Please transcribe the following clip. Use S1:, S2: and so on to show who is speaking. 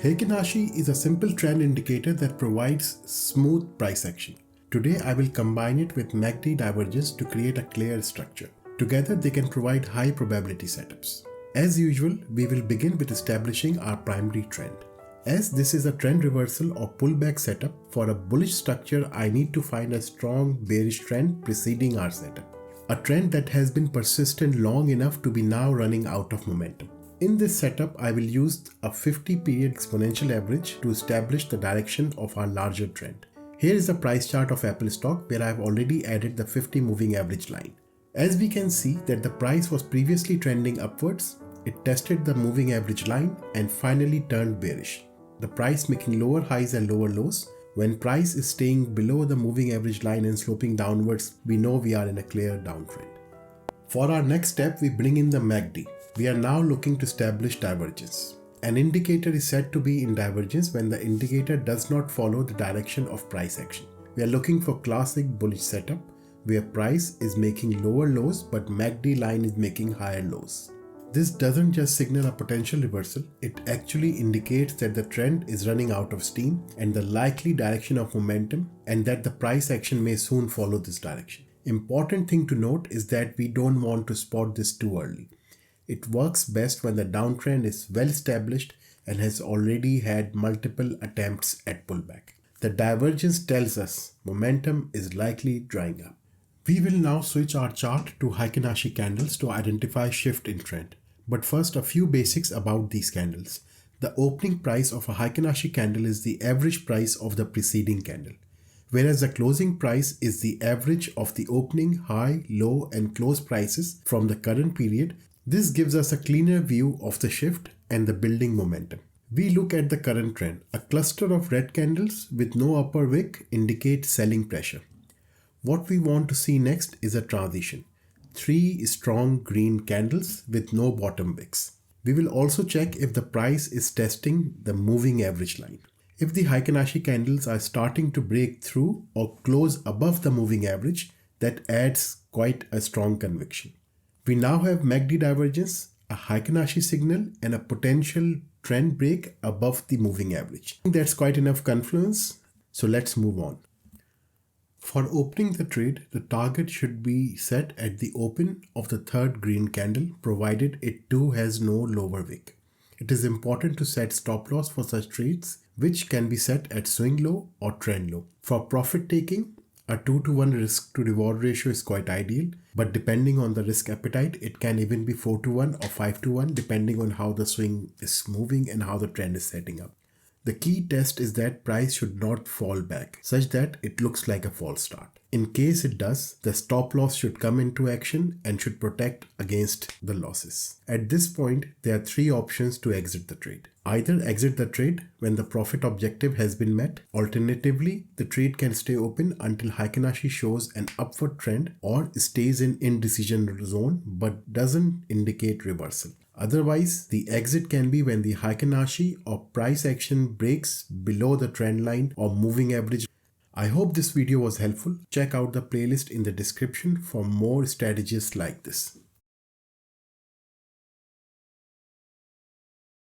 S1: Heikin Ashi is a simple trend indicator that provides smooth price action. Today I will combine it with MACD divergence to create a clear structure. Together they can provide high probability setups. As usual, we will begin with establishing our primary trend. As this is a trend reversal or pullback setup, for a bullish structure I need to find a strong bearish trend preceding our setup. A trend that has been persistent long enough to be now running out of momentum. In this setup, I will use a 50-period exponential average to establish the direction of our larger trend. Here is a price chart of Apple stock where I have already added the 50 moving average line. As we can see that the price was previously trending upwards, it tested the moving average line and finally turned bearish. The price making lower highs and lower lows. When price is staying below the moving average line and sloping downwards, we know we are in a clear downtrend. For our next step, we bring in the MACD. We are now looking to establish divergence. An indicator is said to be in divergence when the indicator does not follow the direction of price action. We are looking for classic bullish setup where price is making lower lows but MACD line is making higher lows. This doesn't just signal a potential reversal, it actually indicates that the trend is running out of steam and the likely direction of momentum, and that the price action may soon follow this direction. Important thing to note is that we don't want to spot this too early. It works best when the downtrend is well established and has already had multiple attempts at pullback. The divergence tells us momentum is likely drying up. We will now switch our chart to Heikin Ashi candles to identify shift in trend. But first, a few basics about these candles. The opening price of a Heikin Ashi candle is the average price of the preceding candle, whereas the closing price is the average of the opening, high, low, and close prices from the current period. This gives us a cleaner view of the shift and the building momentum. We look at the current trend. A cluster of red candles with no upper wick indicates selling pressure. What we want to see next is a transition. 3 strong green candles with no bottom wicks. We will also check if the price is testing the moving average line. If the Heikin Ashi candles are starting to break through or close above the moving average, that adds quite a strong conviction. We now have MACD divergence, a Heikin Ashi signal, and a potential trend break above the moving average. I think that's quite enough confluence, so let's move on. For opening the trade, the target should be set at the open of the third green candle, provided it too has no lower wick. It is important to set stop loss for such trades, which can be set at swing low or trend low. For profit taking, a 2-to-1 risk to reward ratio is quite ideal, but depending on the risk appetite, it can even be 4-to-1 or 5-to-1 depending on how the swing is moving and how the trend is setting up. The key test is that price should not fall back, such that it looks like a false start. In case it does, the stop loss should come into action and should protect against the losses. At this point, there are 3 options to exit the trade. Either exit the trade when the profit objective has been met. Alternatively, the trade can stay open until Heikin Ashi shows an upward trend or stays in indecision zone but doesn't indicate reversal. Otherwise, the exit can be when the Heikin Ashi or price action breaks below the trend line or moving average. I hope this video was helpful. Check out the playlist in the description for more strategies like this.